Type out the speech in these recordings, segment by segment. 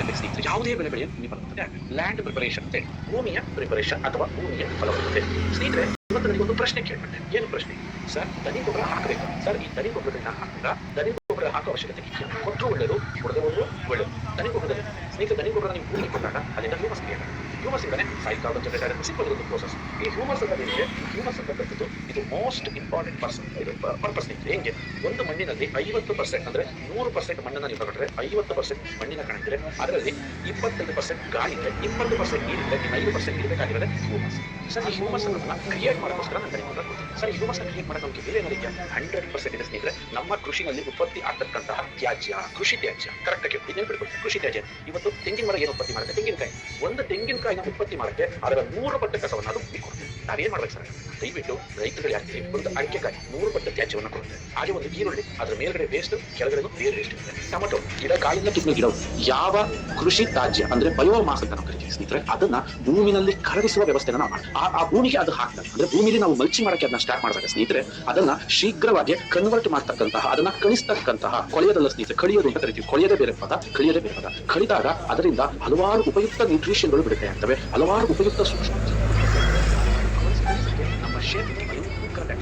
ಆಗ್ಬೇಕು ಸ್ನೇಹಿತರೆ. ಯಾವುದೇ ಬೆಳೆ ಬೆಳೆಯನ್ನು ಭೂಮಿ ಫಲವತ್ತತೆ ಆಗಬೇಕು. ಲ್ಯಾಂಡ್ ಪ್ರಿಪರೇಷನ್ ಅಂತ ಹೇಳಿ, ಭೂಮಿಯ ಪ್ರಿಪರೇಷನ್ ಅಥವಾ ಭೂಮಿಯ ಫಲವತ್ತತೆ. ಸ್ನೇಹಿತರೆ, ಇವತ್ತು ನನಗೆ ಒಂದು ಪ್ರಶ್ನೆ ಕೇಳ್ಪಟ್ಟೆ. ಏನು ಪ್ರಶ್ನೆ? ಸರ್, ದನಿ ಗೊಬ್ಬರ ಹಾಕಬೇಕು. ಸರ್, ಈ ದನಿ ಗೊಬ್ಬರದಿಂದ ಹಾಕಿದ್ರ ದನಿ ಗೊಬ್ಬರ ಹಾಕೋ ಅವಶ್ಯಕತೆ ಇಲ್ಲ. ಕೊಟ್ಟರು ಒಳ್ಳೆಯದು, ಕೊಡದೆ ಹೋದ್ರು ಒಳ್ಳೆಯದು. ದನಿ ಗೊಬ್ಬರದಲ್ಲಿ ಸ್ನೇಹಿತರೆ, ದನಿ ಗೊಬ್ಬರ ನೀವು ಭೂಮಿ ಕೊಟ್ಟಾಗ ಅಲ್ಲಿಂದ ಹ್ಯೂಮಸ್ ಕ್ರಿಯೇಟ್ ಆಗುತ್ತೆ. ಹ್ಯೂಮಸ್ ಇಂದಾನೆ ಸಾಯಿಲ್ ಕಾರ್ಬನ್ ಜನರೇಟ್ ಆಗುತ್ತೆ. ಸಿಂಪಲ್ ಒಂದು ಪ್ರೋಸೆಸ್. ಈ ಹ್ಯೂಮಸ್ ಅನ್ನೋದೇನಿದೆ, ಹ್ಯೂಮಸ್ ಅಂತಕ್ಕಂಥದ್ದು ಇದು ಮೋಸ್ಟ್ ಇಂಪಾರ್ಟೆಂಟ್ ಪರ್ಪಸ್ ಸ್ನೇಹಿತರೆ. ಹೆಂಗೆ? ಒಂದು ಮಣ್ಣಿನಲ್ಲಿ 50% ಅಂದ್ರೆ 100% ಮಣ್ಣನ್ನು ನೀವು ತಗೊಂಡ್ರೆ 50% ಮಣ್ಣಿನ ಕಣ ಇದ್ರೆ ಅದರಲ್ಲಿ 25% ಗಾಳಿ ಇದೆ, 20% ನೀರಿದೆ, 5% ಇರಬೇಕಾಗಿರೋದೇ ಹ್ಯೂಮಸ್. ಸರ್, ಈ ಹ್ಯೂಮಸ್ ಅನ್ನ ಕ್ರಿಯೇಟ್ ಮಾಡೋಕ್ಕೋಸ್ಕರ ನಾನು ದನಿ ಗೊಬ್ಬರ ಕೊಡ್ತೀನಿ. ಸರ್, ಈ ಹ್ಯೂಮಸ್ ಕ್ರಿಯೇಟ್ ಮಾಡೋಕ್ಕೆ ಬೇರೆ ಏನಾರಿದ್ಯಾ? 100% ಇದೆ ಸ್ನೇಹಿತರೆ. ನಮ್ಮ ಕೃಷಿನಲ್ಲಿ ಉತ್ಪತ್ತಿ ಆಗ್ತಕ್ಕಂತಹ ತ್ಯಾಜ್ಯ, ಕೃಷಿ ತ್ಯಾಜ್ಯ ಕರೆಕ್ಟ್ ಆಗಿ ಇದನ್ನು ಬಿಟ್ಬಿಟ್ಟು ಕೃಷಿ ತ್ಯಾಜ್ಯ. ಇವತ್ತು ತೆಂಗಿನ ಮರ ಏನು ಉತ್ಪತ್ತಿ ಮಾಡುತ್ತೆ? ತೆಂಗಿನಕಾಯಿ. ಒಂದು ತೆಂಗಿನಕಾಯಿನ ಉತ್ಪತ್ತಿ ಮಾಡಕ್ಕೆ ಅದರ 100 ಪಟ್ಟು ಕಸವನ್ನು ಅದು ಭೂಮಿ ಕೊಡುತ್ತೆ. ನಾವೇನ್ ಮಾಡ್ಬೇಕು ಸರ್? ದಯವಿಟ್ಟು ರೈತರು ಯಾಕೆ ಒಂದು ಅಡಿಕೆಕಾಯಿ 100 ಪಟ್ಟು ತ್ಯಾಜ್ಯವನ್ನು ಕೊಡುತ್ತೆ. ಹಾಗೆ ಒಂದು ಈರುಳ್ಳಿ, ಅದರ ಮೇಲ್ಗಡೆ ವೇಸ್ಟ್, ಕೆಳಗಡೆ ಬೇರೆ ವೇಸ್ಟ್ ಇರುತ್ತೆ. ಟೊಮೆಟೊ ಗಿಡ, ಕಾಯಿನ ಕಿತ್ತಲು ಗಿಡ, ಯಾವ ಕೃಷಿ ತ್ಯಾಜ್ಯ ಅಂದ್ರೆ ಬಯೋಮಾಸ್ ಅಂತ ನಾವು ಕರಿತೀವಿ ಸ್ನೇಹಿತರೆ, ಅದನ್ನ ಭೂಮಿನಲ್ಲಿ ಕರಗಿಸುವ ವ್ಯವಸ್ಥೆನ ನಾವು ಮಾಡಿ ಆ ಭೂಮಿಗೆ ಅದು ಹಾಕ್ತಾರೆ. ಅಂದ್ರೆ ಭೂಮಿಲಿ ನಾವು ಮಲ್ಚಿಂಗ್ ಮಾಡಕ್ಕೆ ಅದನ್ನ ಸ್ಟಾರ್ಟ್ ಮಾಡಿದಾಗ ಸ್ನೇಹಿತರೆ, ಅದನ್ನ ಶೀಘ್ರವಾಗಿ ಕನ್ವರ್ಟ್ ಮಾಡ್ತಕ್ಕಂತಹ, ಅದನ್ನ ಕಳಿಸ್ತಕ್ಕಂತಹ ಕೊಳೆಯದಲ್ಲ ಸ್ನೇಹಿತರೆ, ಕಳಿಯೋದು ಅಂತ ಕರಿತೀವಿ. ಕೊಳೆಯದೇ ಬೇರೆ ಪದ, ಕಳಿಯದೇ ಬೇರೆ ಪದ. ಕಳಿದಾಗ ಅದರಿಂದ ಹಲವಾರು ಉಪಯುಕ್ತ ನ್ಯೂಟ್ರಿಷನ್ಗಳು ಬಿಡುತ್ತೆ ಆಗ್ತವೆ, ಹಲವಾರು ಉಪಯುಕ್ತ ಸೂಕ್ಷ್ಮ ನಮ್ಮ ಕ್ಷೇತ್ರಕ್ಕೆ ಭಯಂಕರ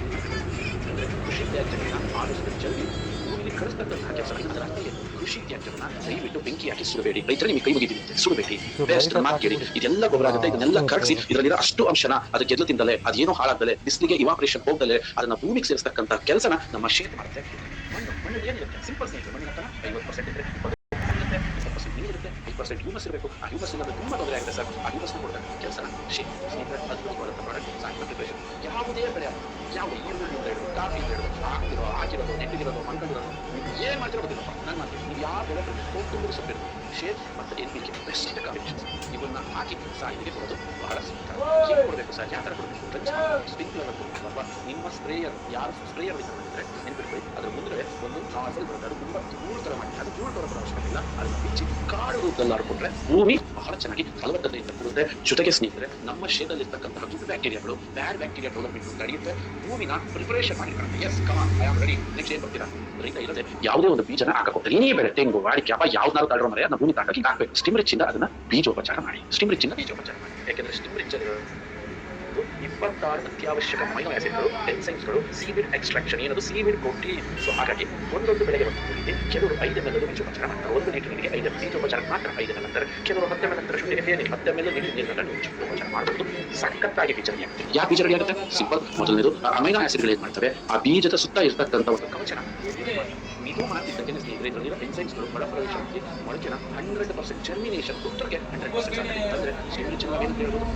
ಅಂದ್ರೆ ಕೃಷಿ ತ್ಯಾಜ್ಯಗಳನ್ನ ಆದಷ್ಟು ಜಲ್ದಿ ಭೂಮಿಗೆ ಕಳಿಸ್ತಕ್ಕಂತಹ ಕೆಲಸ. ಇದರ ಅರ್ಥ ಏನು? ಕೃಷಿ ತ್ಯಾಜ್ಯವನ್ನ ದಯವಿಟ್ಟು ಬೆಂಕಿ ಹಾಕಿ ಸುಡಬೇಡಿ. ರೈತರು ನಿಮಗೆ ಕೈ ಮುಗಿದಿದೆ, ಸುಡಬೇಡಿ. ಬೆಸ್ಟ್ ಮಾತು ಕೇಳಿ, ಇದೆಲ್ಲ ಗೊಬ್ಬರ ಆಗುತ್ತೆ, ಇದನ್ನೆಲ್ಲ ಕರಗಿಸಿ ಇದರಲ್ಲಿರೋ ಅಷ್ಟು ಅಂಶನ ಅದು ಗೆದ್ದು ತಿಂದಲೆ, ಅದೇನೋ ಹಾಳಾಗದಲೆ, ಬಿಸಿಲಿಗೆ ಇವಾಪರೇಷನ್ ಹೋಗದಲೆ ಅದನ್ನ ಭೂಮಿಗೆ ಸೇರಿಸ್ತಕ್ಕಂಥ ಕೆಲಸನ ನಮ್ಮ ಕ್ಷೇತ್ರ ಮಾಡುತ್ತೆ. ಮಣ್ಣು ಏನಿರುತ್ತೆ? ಸಿಂಪಲ್ ಸ್ನೇಹಿತರೆ, ಮಣ್ಣಿನ ಹತ್ರ 50% ಇದ್ರೆ 20% ನೀರಿರುತ್ತೆ, 5% ಹ್ಯೂಮಸ್ ಇರಬೇಕು. ಆ ಹ್ಯೂಮಸ್ ಇಲ್ಲದೆ ತುಂಬಾ ತೊಂದರೆ ಆಗಿದೆ ಸರ್. ಆ ಹ್ಯೂಮಸ್ ಕೊಡ್ತಾರೆ ಕೆಲಸನ ಸ್ನೇಹಿತರೆ, ಅದ್ಭುತವಾದಂಥ ಪ್ರಾಡಕ್ಟ್ ಸಾಯಿಲ್ ಪ್ರಿಪರೇಷನ್. ಯಾವುದೇ ಬೆಳೆ, ಯಾವುದೇ ಈರುಳ್ಳಿಯಿಂದ ಹಿಡಿದು ಕಾಫಿ ಹಿಡಿದು ಹಾಕಿರೋದು, ನೆಟ್ಟಿಗಿರೋದು, ಮಣ್ಣಿರೋದು, ನೀವು ಏನ್ ಮಾಡ್ತಿರೋದಿಲ್ಲಪ್ಪ ನಾನು ಮಾಡ್ತೀನಿ. ನೀವು ಯಾವ ಬೆಳೆ ತುಂಬ ಸೊಪ್ಪಿರೋದು ಶೇರ್ ಮತ್ತು NPK ಬೆಸ್ಟ್ ಕಾಂಬಿನೇಷನ್ಸ್ ಇವನ್ನ ಹಾಕಿ ಸಾಯಿಲಿಗೆ ಕೊಡೋದು ಬಹಳ ಸೂಕ್ತ. ಏನು ಕೊಡಬೇಕು ಸರ್? ಯಾವ ಥರ ಕೊಡಬೇಕು? ಸ್ಪ್ರಿಂಕ್ಲರ್ ಕೊಡಬೇಕು ಅಥವಾ ನಿಮ್ಮ ಸ್ಪ್ರೇಯರ್, ಯಾರು ಸ್ಪ್ರೇಯರ್ ಮಾಡಿದ್ರೆ ನೆನ್ಪಿಟ್ಕೊಳ್ಳಿ, ಅದ್ರ ಮುಂದೆ ಒಂದು ನಾಸಲ್ ಬರುತ್ತೆ, ಅದು ತುಂಬ ಧೂಳು ಥರ ಮಾಡಿ, ಅದು ಧೂಳು ಥರ ಅವಶ್ಯಕತೆ ಇಲ್ಲ. ಅದನ್ನ ಬಿಚ್ಚಿ ಕಾಡು ರೂಪದಲ್ಲಿ ಆಡ್ಕೊಂಡ್ರೆ ಭೂಮಿ ಬಹಳ ಚೆನ್ನಾಗಿ ಫಲವತ್ತತೆಯಿಂದ ಕೂಡುತ್ತೆ. ಜೊತೆಗೆ ಸ್ನೇಹಿತರೆ, ನಮ್ಮ ಶೇರ್ದಲ್ಲಿರ್ತಕ್ಕಂತಹ ಗುಡ್ ಬ್ಯಾಕ್ಟೀರಿಯಾಗಳು, ಬ್ಯಾಡ್ ಬ್ಯಾಕ್ಟೀರಿಯಾ ಡೆವಲಪ್ಮೆಂಟ್ ನಡೆಯುತ್ತೆ. ಭೂಮಿನ ಪ್ರಿಪರೇಷನ್ ಮಾಡಿಕೊಳ್ಳುತ್ತೆ. Yes come on, I am ready. Next ಏನು ಬರ್ತೀರಾ? ರೈತ ಇಲ್ಲದೆ ಯಾವುದೇ ಒಂದು ಬೀಜನ ಹಾಕಬಹುದು. ಏನೇ ಬೆಳೆ, ತೆಂಗು, ಅಡಿಕೆ, ಅಪ್ಪ ಯಾವ್ದಾದ್ರು ತಳ್ರೋ ಮರೆ ಅದನ್ನ ಭೂಮಿ ತಾಕಿ ಹಾಕಬೇಕು. ಸ್ಟಿಮ್ ರಿಚ್ ಇಂದ ಅದನ್ನ ಬೀಜೋಪಚಾರ ಮಾಡಿ. ಸ್ಟಿಮ್ ರಿಚ್ ಇಂದ ಬೀಜೋಪಚಾರ ಮಾಡಿ. ಯಾಕೆಂದ್ರೆ ಸ್ಟಿಮ್ ರಿಚ್ ಅಲ್ಲಿ 26 ಅತ್ಯವಶ್ಯಕ ಅಮೈನೋ ಆಸಿಡ್ಗಳು, ಎನ್ಸೈಮ್ಸ್ಗಳು, ಸೀವಿಡ್ ಎಕ್ಸ್ಟ್ರಾಕ್ಷನ್ ಏನದು ಸೀವಿಡ್ ಪ್ರೋಟೀನ್. ಸೊ ಹಾಗಾಗಿ ಒಂದೊಂದು ಬೆಳೆಗೆ ಒಂದು ರೀತಿ ಕೆಲವರು 5 ml ಬೀಜೋಪಚಾರ ಮಾಡ್ತಾರೆ. 1 ಲೀಟರ್ ನೀರಿಗೆ 5 ml ಬೀಜೋಪಚಾರ ಮಾತ್ರ 5 ml ಅಂತಾರೆ. ಕೆಲವರು 10 ml ಅಂತಾರೆ. ಶುದ್ಧಿಗೆ 10 ml ನೀರಿನ ಬೀಜೋಪಚಾರ ಮಾಡಬಹುದು. ಸಖತ್ತಾಗಿ ಬೀಜ ರೆಡಿ ಆಗುತ್ತೆ. ಯಾವ ಬೀಜ ರೆಡಿ ಆಗುತ್ತೆ? ಸಿಂಪಲ್. ಮೊದಲನೇದು ಅಮೈನೋ ಆಸಿಡ್ಗಳು ಏನ್ ಮಾಡ್ತವೆ, ಆ ಬೀಜದ ಸುತ್ತ ಇರತಕ್ಕಂಥ ಒಂದು ಕವಚನ ಇದು ಮಾಡ್ತಿದ್ದಕ್ಕೆ ಸ್ನೇಹಿತರೆ, ಇದರಲ್ಲಿರೋ ಎನ್ಸೈಮ್ಸ್ಗಳು ಒಳ ಪ್ರವೇಶಕ್ಕೆ ಮೊಳಕೆನ 100% ಜರ್ಮಿನೇಷನ್ ಉತ್ತರಕ್ಕೆ 100% ಅಂದ್ರೆ ಸ್ಟಿಮ್ಯುಲೇಷನ್ ಹೇಳ್ಬೋದು.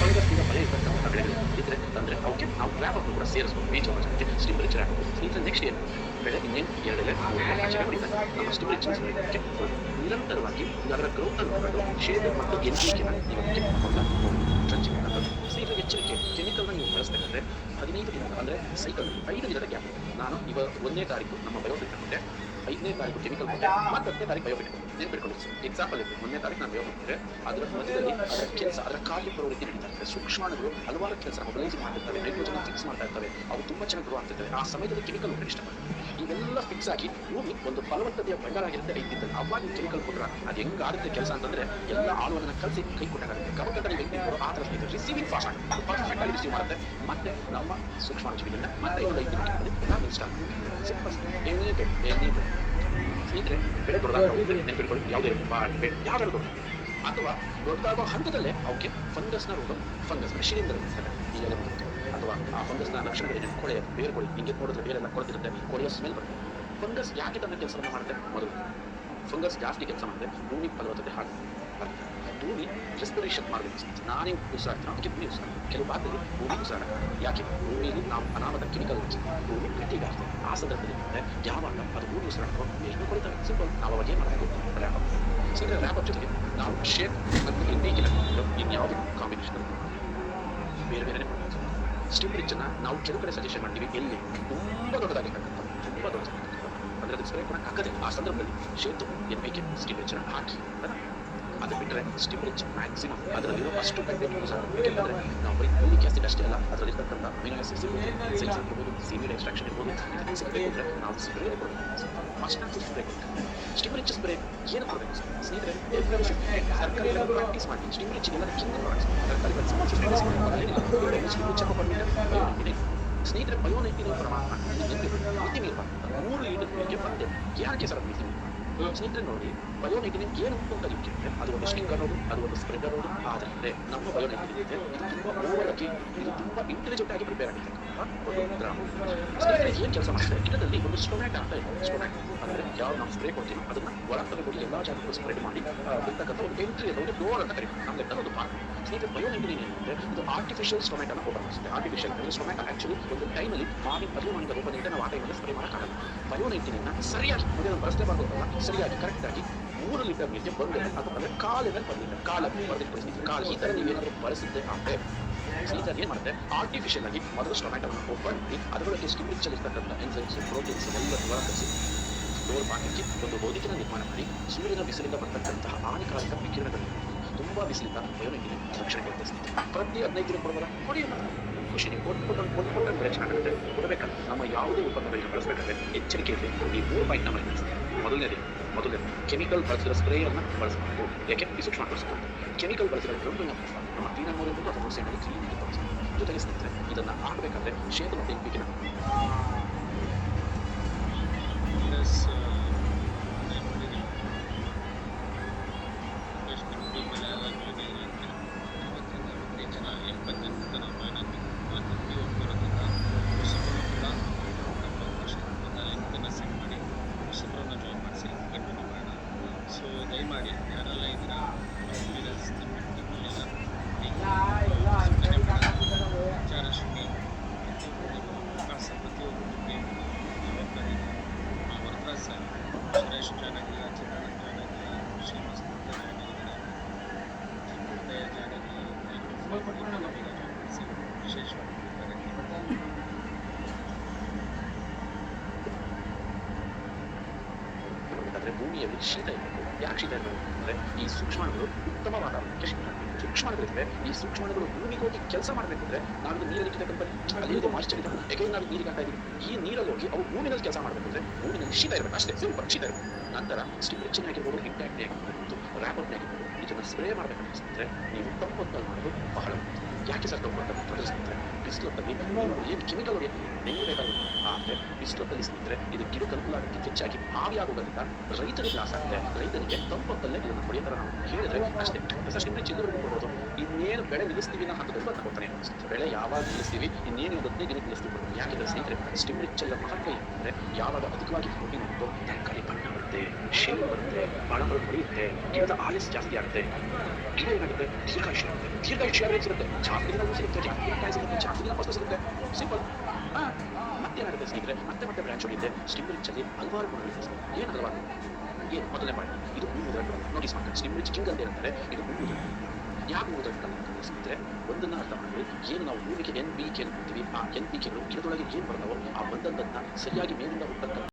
ಫಂಗಸ್ನಿಂದ ಬಲೆ ಇರ್ತಕ್ಕಂಥ ಬೆಳೆಗಳು ಇದ್ರೆ ಅಂದ್ರೆ ಅವಕ್ಕೆ ನಾವು ವ್ಯಾಪಕ ಕೂಡ ಸೇರಿಸ್ಬೋದು. ಬೀಜೋಪಚಾರಕ್ಕೆ ಸ್ಟಿಮ್ಯುಲೇಷನ್ ಹಾಕಬಹುದು. ಸ್ನೇಹಿತರೆ, ನೆಕ್ಸ್ಟ್ ಏನು? ಬೆಳೆ ಇನ್ನೇನು 2 ಎಲೆ 3 ಎಲೆ ಆಚೆಗೆ ಹೊಡಿತಾರೆ. ನಮ್ಮ ಸ್ಟಿಮ್ಯುಲೇಷನ್ ನಿರಂತರವಾಗಿ ಅದರ ಗ್ರೋತ್ ಅನ್ನು ನೋಡೋದು ಶೇಡ್ ಮತ್ತು NPK ಸ್ನೇಹಿತರೆ, ಎಚ್ಚರಿಕೆ, ಕೆಮಿಕಲ್ನ ನೀವು ಬಳಸಬೇಕಾದ್ರೆ 15 ದಿನ ಅಂದ್ರೆ ಸೈಕಲ್ 5 ದಿನದ ಗ್ಯಾಪ್. ನಾನು 1ನೇ ತಾರೀಕು ನಮ್ಮ ಬಯೋಫಿಟ್ ಕೊಟ್ಟೆ, 5ನೇ ತಾರೀಕು ಕೆಮಿಕಲ್ ಕೊಟ್ಟೆ, ಮತ್ತೆ 10ನೇ ತಾರೀಕು ಬಯೋಫಿಟ್ ಕೊಟ್ಟೆ. ನೆನ್ಪಿಟ್ಕೊಂಡು ಎಕ್ಸಾಂಪಲ್ ಇದೆ. 1ನೇ ತಾರೀಕು ನಾನು ಬಯೋಫಿಟ್, ಅದರ ಮಧ್ಯದಲ್ಲಿ ಅದರ ಕೆಲಸ, ಅದರ ಕಾರ್ಯ ಪ್ರವೃತ್ತಿ ನಡೀತಾ ಇರ್ತದೆ. ಸೂಕ್ಷ್ಮಾಣುಗಳು ಹಲವಾರು ಕೆಲಸ ಮೊಬಲೈಸ್ ಮಾಡ್ತಿರ್ತವೆ, ನೈಟ್ರೋಜನ್ ಫಿಕ್ಸ್ ಮಾಡ್ತಾ ಇರ್ತವೆ, ಅವು ತುಂಬಾ ಚೆನ್ನಾಗಿ ಗ್ರೋ ಆಗ್ತಿರ್ತವೆ. ಆ ಸಮಯದಲ್ಲಿ ಕೆಮಿಕಲ್ ಕೊಟ್ಟರೆ ಇಷ್ಟಪಡ್ತಾರೆ. ಇವೆಲ್ಲ ಫಿಕ್ಸ್ ಆಗಿ ಭೂಮಿ ಒಂದು ಫಲವತ್ತತೆಯ ಭಂಡಾರ ಆಗಿರುತ್ತೆ 5 ದಿನದಲ್ಲಿ. ಅವಾಗ ಕೆಮಿಕಲ್ ಕೊಟ್ಟರೆ ಅದು ಹೆಂಗಾಗುತ್ತೆ ಕೆಲಸ ಅಂತಂದ್ರೆ ಎಲ್ಲ ಆಳುವನ್ನು ಕಲಿಸಿ ಕೈ ಕೊಟ್ಟಾಗುತ್ತೆ. ಕವಕದಲ್ಲಿ ಹೆಂಗೆ ಆ ಥರ ಸ್ನೇಹಿತರು ರಿಸೀವಿಂಗ್ ಫಾಸ್ಟ್ ಆಗುತ್ತೆ, ಪರ್ಫೆಕ್ಟ್ ಆಗಿ ರಿಸೀವ್ ಮಾಡುತ್ತೆ. ಮತ್ತೆ ನಮ್ಮ ಸೂಕ್ಷ್ಮಾಣುಜೀವಿಗಳಿಂದ ಮತ್ತೆ 5 ದಿನಕ್ಕೆ ನಾವು ಇನ್ಸ್ಟಾಲ್ ಸಿಂಪಲ್. ಸ್ನೇಹಿತರೆ, ಬೆಳೆ ದೊಡ್ಡದಾಗ ನೆನಪಿಟ್ಕೊಳ್ಳಿ, ಯಾವುದೇ ಯಾವ್ದಾದ್ರು ದೊಡ್ಡ ಅಥವಾ ದೊಡ್ಡದಾಗೋ ಹಂತದಲ್ಲೇ ಅವಕ್ಕೆ ಫಂಗಸ್ನ ರೋಗ, ಫಂಗಸ್ ಶಿಲೀಂಧ್ರ ಈ ಎಲೆ ಅಥವಾ ಆ ಫಂಗಸ್ನ ಲಕ್ಷಣಗಳೇನು? ಕೊಳೆ, ಬೇರ್ಕೊಳ್ಳಿ, ಹಿಂಗೆ ನೋಡಿದ್ರೆ ಬೇರೆಲ್ಲ ಕೊಳ್ತಿರುತ್ತೆ, ಕೊಳೆಯ ಸ್ಮೆಲ್ ಬರುತ್ತೆ. ಫಂಗಸ್ ಯಾಕೆ ತನ್ನ ಕೆಲಸವನ್ನು ಮಾಡುತ್ತೆ? ಮೊದಲು ಫಂಗಸ್ ಜಾಸ್ತಿ ಕೆಲಸ ಮಾಡುತ್ತೆ, ಭೂಮಿ ಫಲವತ್ತತೆ ಹಾಗೆ ಭೂಮಿ ರೆಸ್ಪಿರೇಷನ್ ಮಾಡಬೇಕು. ನಾನೇ ಉಸಿರಾಡ್ತೀನಿ, ಅದಕ್ಕೆ ಭೂಮಿ ಉಸಿರಾಡ. ಕೆಲವು ಭಾಗದಲ್ಲಿ ಭೂಮಿ ಉಸಿರಾಡ. ಯಾಕೆ? ಭೂಮಿಯಲ್ಲಿ ನಾವು ಅನಾಮದ ಕೆಮಿಕಲ್ ಭೂಮಿ ಗಟ್ಟಿಗಾಗ್ತದೆ. ಆ ಸಂದರ್ಭದಲ್ಲಿ ಯಾವಾಗ ಅದು ಭೂಮಿ ಉಸಿರಾಡೋ ಎಷ್ಟು ಕೊಡ್ತಾರೆ? ಸಿಂಪಲ್. ನಾವು ಅವಾಗ ಏನು ಮಾಡಬೇಕು? ರ್ಯಾಪ್. ಸೀರೆ ರ್ಯಾಪ್ ಜೊತೆಗೆ ನಾವು ಶೇಪ್ ಮತ್ತು NPK ಇನ್ಯಾವುದು ಕಾಂಬಿನೇಷನ್ ಬೇರೆ ಬೇರೆ ಮಾಡಬೇಕು. ಸ್ಟಿಮ್ ರಿಚನ್ನ ನಾವು ಕೆಲವು ಕಡೆ ಸಜೆಷನ್ ಮಾಡ್ತೀವಿ. ಎಲ್ಲಿ ತುಂಬ ದೊಡ್ಡದಾಗಿರ್ತಕ್ಕಂಥ, ತುಂಬ ದೊಡ್ಡದಾಗಿರ್ತಕ್ಕಂಥ ಅಂದ್ರೆ ಅದು ಸ್ಪ್ರೇ ಕೊಡಕ್ಕೆ ಆಗದೆ. ಆ ಸಂದರ್ಭದಲ್ಲಿ ಶೇತು NPK ಸ್ಟಿಮ್ ರಿಚನ್ನ ಹಾಕಿ ಅದು ಬಿಟ್ಟರೆ ಸ್ಟಿಮ್ ರಿಚ್ ಮ್ಯಾಕ್ಸಿಮಮ್ ಅದರಲ್ಲಿರೋ ಅಷ್ಟು ಕಂಟೆಂಟ್ ಯೂಸ್ ಆಗುತ್ತೆ. ಯಾಕೆಂದರೆ ನಾವು ಬರೀ ಫೋಲಿಕ್ ಆಸಿಡ್ ಅಷ್ಟೇ ಅಲ್ಲ, ಅದರಲ್ಲಿರ್ತಕ್ಕಂಥ ಅಮೈನೋ ಆಸಿಡ್ಸ್ ಇರ್ಬೋದು, ಸೀವಿಡ್ ಎಕ್ಸ್ಟ್ರಾಕ್ಷನ್ ಇರ್ಬೋದು, ಇದನ್ನು ಸಿಗಬೇಕು ಅಂದರೆ ನಾವು ಸ್ಪ್ರೇ ಕೊಡಬೇಕು. ಫಸ್ಟ್ ಟೈಮ್ ಸ್ಪ್ರೇ ಕೊಡ್ತಾರೆ. ಸ್ಟಿಮ್ ರಿಚ್ ಸ್ಪ್ರೇ ಏನು ಕೊಡಬೇಕು ಸ್ನೇಹಿತರೆ? ತರಕಾರಿಗಳನ್ನು ಪ್ರಾಕ್ಟೀಸ್ ಮಾಡಿ ಸ್ಟಿಮ್ ರಿಚ್ ಎಲ್ಲ ಕಿಂಗ್ ಪ್ರಾಡಕ್ಟ್ಸ್ ತರಕಾರಿಗಳು ಸ್ಟಿಮ್ ರಿಚ್ ಬಯೋನೈಟಿನ್ ಸ್ನೇಹಿತರೆ ಬಯೋನೈಟಿನ್ ಪ್ರಮಾಣ ಮಿತಿ ಮೀರಬಾರ್ದು. 3 ಲೀಟರ್ ನೀರಿಗೆ ಬಂದೆ ಯಾಕೆ ಸರ್ ಮಿತಿ ಸ್ನೇಹಿತರೆ ನೋಡಿ, ಬಯೋನೈಟಿನ್ ಏನು ಅಂತ ನೀವು ಕೇಳಿದ್ರೆ ಅದು ಒಂದು ಸ್ಟಿಂಗ್ ಅನ್ನೋದು, ಅದು ಒಂದು ಸ್ಪ್ರೆಡ್ ಅನ್ನೋದು. ಆದರೆ ನಮ್ಮ ಬಯೋನೈಟಿನ್ ಇದೆ ಇದು ತುಂಬಾ ಓವರ್ ಆಗಿ, ಇದು ತುಂಬಾ ಇಂಟೆಲಿಜೆಂಟ್ ಆಗಿ ಪ್ರಿಪೇರ್ ಆಗಿದೆ. ಒಂದು ಗ್ರಾಮ್ ಸ್ನೇಹಿತರೆ ಏನು ಕೆಲಸ ಮಾಡ್ತಾರೆ, ಗಿಡದಲ್ಲಿ ಒಂದು ಸ್ಟೊಮ್ಯಾಟೊ ಅಂತ ಇದೆ. ಸ್ಟೊಮ್ಯಾಟೊ ಅಂದ್ರೆ ಯಾವ್ದು ನಾವು ಸ್ಪ್ರೇ ಕೊಡ್ತೀವಿ ಅದನ್ನ ಒಳ ತಗೊಂಡು ಎಲ್ಲಾ ಜಾಗಕ್ಕೂ ಸ್ಪ್ರೆಡ್ ಮಾಡಿ ಇರ್ತಕ್ಕಂಥ ಒಂದು ಎಂಟ್ರಿ ಇದೆ, ಒಂದು ಡೋರ್ ಅಂತ ಕರೀತೀವಿ. ನಮ್ಮ ಲೆಕ್ಕ ಒಂದು ಪಾರ್ಕ್. ಸ್ನೇಹಿತರೆ ಬಯೋನೈಟಿನ್ ಏನಿದೆ ಇದು ಆರ್ಟಿಫಿಷಿಯಲ್ ಸ್ಟೊಮ್ಯಾಟೊನ ಓಪನ್ ಮಾಡಿಸುತ್ತೆ. ಆರ್ಟಿಫಿಷಿಯಲ್ ಅಂದ್ರೆ ಸ್ಟೊಮ್ಯಾಟೊ ಆಕ್ಚುಲಿ ಒಂದು ಟೈಮಲ್ಲಿ ಅಭಿಮಾನಿತ ರೂಪದಿಂದ ನಾವು ಆ ಟೈಮಲ್ಲಿ ಸ್ಪ್ರೇ ಮಾಡೋಕ್ಕಾಗಲ್ಲ. ಬಯೋನೈಟಿನ್ ಸರಿಯಾಗಿ ಬಳಸಲೇಬಾರ್ದು ಅಲ್ಲ, ಸರಿಯಾಗಿ ಕರೆಕ್ಟ್ ಆಗಿ 3 ಲೀಟರ್ ನೀರಿಗೆ ಬಂದರೆ ಅಥವಾ ಕಾಲಿನ ಬಂದಿಲ್ಲ ಕಾಲಲ್ಲಿ ಬರೆದಿಟ್ಟು ಕಾಲು ಈ ತರ ನೀವೇನಾದರೂ ಬಳಸಿದ್ದೆ ಅಂದರೆ ಸ್ನೇಹಿತರೆ ಏನು ಮಾಡುತ್ತೆ, ಆರ್ಟಿಫಿಷಿಯಲ್ ಆಗಿ ಮೊದಲು ಸ್ಟೊಮ್ಯಾಟೊನ ಓಪನ್ ಮಾಡಿ ಅದರೊಳಗೆ ಸ್ಟಿಮ್ ರಿಚ್ ಇರ್ತಕ್ಕಂಥ ಎನ್ಸೈಮ್ಸ್ ಪ್ರೋಟೀನ್ಸ್ ಎಲ್ಲ ಹೊರತರಿಸಿ ಡೋರ್ ಪಾಕಕ್ಕೆ ಒಂದು ಬೌದ್ಧಿಕನ ನಿರ್ಮಾಣ ಮಾಡಿ ಸೂರ್ಯನ ಬಿಸಿಲಿಂದ ಬರ್ತಕ್ಕಂತಹ ಹಾನಿಕಾರಕ ವಿಕಿರಣಗಳನ್ನು ತುಂಬಾ ಬಿಸಿಲಿಂದ ಬಯೋನೈಟಿನ್ ರಕ್ಷಣೆ ಕೊಡುತ್ತೆ. ಪ್ರತಿ 15 ದಿನ ಕೊಡುವಲ್ಲ ಕೊಡಿಯೋಣ ಖುಷಿ. ನೀವು ಕೊಟ್ಟು ಬೆಳೆ ಚೆನ್ನಾಗುತ್ತೆ ಕೊಡಬೇಕಲ್ಲ. ನಮ್ಮ ಯಾವುದೇ ಉತ್ಪನ್ನಗಳಿಗೆ ಬಳಸಬೇಕಾದ್ರೆ ಎಚ್ಚರಿಕೆ ಇರಬೇಕು. ಈ 3 ಪಾಯಿಂಟ್ ನಮ್ಮ ಮೊದಲನೇದು ಕೆಮಿಕಲ್ ಬಳಸಿದ ಸ್ಪ್ರೇಯನ್ನು ಬಳಸಬೇಕು. ಯಾಕೆ ಈ ಸೂಕ್ಷ್ಮ ಬಳಸಬಹುದು. ಕೆಮಿಕಲ್ ಬಳಸಿದ ಡ್ರಮ್ಮನ್ನು ನಮ್ಮ ಕ್ಲೀನಾಗಿ ನೋಡಬೇಕು ಅಥವಾ ಸೈನಲ್ಲಿ ಕ್ಲೀನಾಗಿ ಬಳಸಬೇಕು. ಜೊತೆಗೆ ಸ್ನೇಹಿತರೆ ಇದನ್ನು ಹಾಕಬೇಕಾದ್ರೆ ಶೇತು ಮತ್ತು ಎಂಪಿಕಿನ ದಯಮಾಡಿ ಯಾರೆಲ್ಲ ಇದ್ದೀರಾ ವಿಚಾರಶ್ರೀ ಪ್ರತಿಯೊಬ್ಬರಿಗೆ ಜವಾಬ್ದಾರಿ ವರದರಾಜ್ ಸರ್, ಸುರೇಶ್ ಜಾನಗಿರ, ಚಿದಾನಂದ ಜಾನಗಿರ, ಶ್ರೀನಿವಾಸ ಜಾನಗಿರ, ಹೃದಯ ಜಾನಗಿರ ವಿಶೇಷವಾಗಿ ಭೂಮಿಯಲ್ಲಿ ಶೀತ ಇರಬೇಕು. ಯಾಕೆ ಶೀತ ಇರಬೇಕು ಅಂದರೆ ಈ ಸೂಕ್ಷ್ಮಾಣುಗಳು ಉತ್ತಮ ವಾತಾವರಣಕ್ಕೆ ಶೀತ. ಸೂಕ್ಷ್ಮಾಣುಗಳಿದ್ರೆ ಈ ಸೂಕ್ಷ್ಮಾಣುಗಳು ಭೂಮಿಗೆ ಹೋಗಿ ಕೆಲಸ ಮಾಡಬೇಕಂದ್ರೆ ನಾವು ನೀರಲ್ಲಿ ಇಟ್ಟಕ್ಕಂಥ ಅಲ್ಲಿ ಮಾಯಿಶ್ಚರ್ ಇದೆ. ಯಾಕೆ ನಾವು ನೀರಿಗೆ ಹಾಕ್ತಾ ಇದೀವಿ, ಈ ನೀರಲ್ಲಿ ಹೋಗಿ ಅವು ಭೂಮಿನಲ್ಲಿ ಕೆಲಸ ಮಾಡಬೇಕಂದ್ರೆ ಭೂಮಿನಲ್ಲಿ ಶೀತ ಇರಬೇಕು. ಅಷ್ಟೇ ಸಿಂಪಲ್ ಶೀತ ಇರಬೇಕು. ನಂತರ ಸ್ಟಿಮ್ ರಿಚ್ ಆಗಿರ್ಬೋದು, ಇಂಟ್ಯಾಕ್ಟ್ ಆಗಿರ್ಬೋದು, ರ್ಯಾಪರ್ ಆಗಿರ್ಬೋದು, ಇದನ್ನು ಸ್ಪ್ರೇ ಮಾಡಬೇಕಂದ್ರೆ ನೀವು ತಂಪೊತ್ತಲ್ಲಿ ಮಾಡೋದು ಬಹಳ ಯಾಕೆ ಸರ್ ತಂಪೊತ್ತಲ್ಲಿ ಪ್ರದರ್ಶಿಸಿದ್ರೆ ಬಿಸಿಲೊತ್ತಲ್ಲಿ ನೀವು ಏನು ಕೆಮಿಕಲ್ ಹೊಡೆಯಕ್ಕೆ ನೆಂಗು ಬೇಕಾಗುತ್ತೆ. ಆದರೆ ಬಿಸಿಲೊತ್ತಲ್ಲಿ ಸ್ನೇಹಿತರೆ ಇದು ಗಿಡಕ್ಕೆ ಅನುಕೂಲ ಆಗೋಕ್ಕೆ ಹೆಚ್ಚಾಗಿ ಆವಿಯಾಗೋದ್ರಿಂದ ರೈತರಿಗೆ ಲಾಸ್ ಆಗುತ್ತೆ. ರೈತರಿಗೆ ತಂಪೊತ್ತಲ್ಲೇ ಇದನ್ನು ಹೊಡೆಯೋ ಥರ ನಾವು ಹೇಳಿದ್ರೆ ಅಷ್ಟೇ ಸ್ಟಿಮ್ ರಿಚ್ ಇದುವರೆಗೂ ಕೊಡ್ಬೋದು. ಇನ್ನೇನು ಬೆಳೆ ನಿಲ್ಲಿಸ್ತೀವಿ ನಾವು ಹಂತದಲ್ಲಿ ಅಂತ ಕೊಡ್ತಾನೆ. ಬೆಳೆ ಯಾವಾಗ ನಿಲ್ಲಿಸ್ತೀವಿ, ಇನ್ನೇನು 15 ದಿನ ನಿಲ್ಲಿಸ್ತೀವಿ. ಯಾಕೆಂದರೆ ಸ್ನೇಹಿತರೆ ಸ್ಟಿಮ್ ರಿಚ್ ಎಲ್ಲ ಮಹತ್ವ ಏನಂದರೆ ಯಾವಾಗ ಅಧಿಕವಾಗಿ ಪ್ರೋಟೀನ್ ಇರುತ್ತೋ ತರಕಾರಿ ಬಣ್ಣ ಬರುತ್ತೆ, ಶೇಪ್ ಬರುತ್ತೆ, ಬಾಳಗಳು ಹೊಡೆಯುತ್ತೆ, ಗಿಡದ ಆಯಸ್ ಜಾಸ್ತಿ ಆಗುತ್ತೆ, ಗಿಡ ಏನಾಗುತ್ತೆ ದೀರ್ಘಾಯುಷ್ಯ ಆಗುತ್ತೆ. ದೀರ್ಘಾಯುಷ್ಯ ಸಿಗುತ್ತೆ, ಜಾಸ್ತಿ ದಿನ ಸಿಗುತ್ತೆ, ಜಾಸ್ತಿ ದಿನ ಕಾಯಿ ಸಿಗುತ್ತೆ, ಜಾಸ್ತಿ ದಿನ ಫಸ್ಟ್ ಸಿಗುತ್ತೆ. ಸಿಂಪಲ್. ಮತ್ತೇನಾಗುತ್ತೆ ಸ್ನೇಹಿತರೆ, ಮತ್ತೆ ಬ್ರಾಂಚ್ ಹೊಡಿಯುತ್ತೆ. ಸ್ಟಿಮ್ ರಿಚ್ ಅಲ್ಲಿ ಹಲವಾರು ಗುಣಗಳಿದೆ. ಏನು ಹಲವಾರು ಏನು ಮೊದಲನೇ ಪಾಯಿಂಟ್, ಇದು ಭೂಮಿದ ನೋಟಿಸ್ ಮಾಡ್ತಾರೆ. ಸ್ಟಿಮ್ ರಿಚ್ ಕಿಂಗ್ ಅಂತ ಹೇಳ್ತಾರೆ. ಇದು ಭೂಮಿದ ಯಾಕೆ ಭೂಮಿದ ಸ್ನೇಹಿತರೆ ಒಂದನ್ನು ಅರ್ಥ ಮಾಡಿದ್ರೆ ಏನು ನಾವು ಭೂಮಿಗೆ NPK ಅಂತೀವಿ. ಆ NPKಗಳು ಗಿಡದೊಳಗೆ ಏನು ಬರ್ತಾವೋ ಆ ಬಂದದ್ದನ್ನು ಸರಿಯಾಗಿ ಮೇಲಿಂದ ಹುಟ್ಟಕ್ಕಂಥ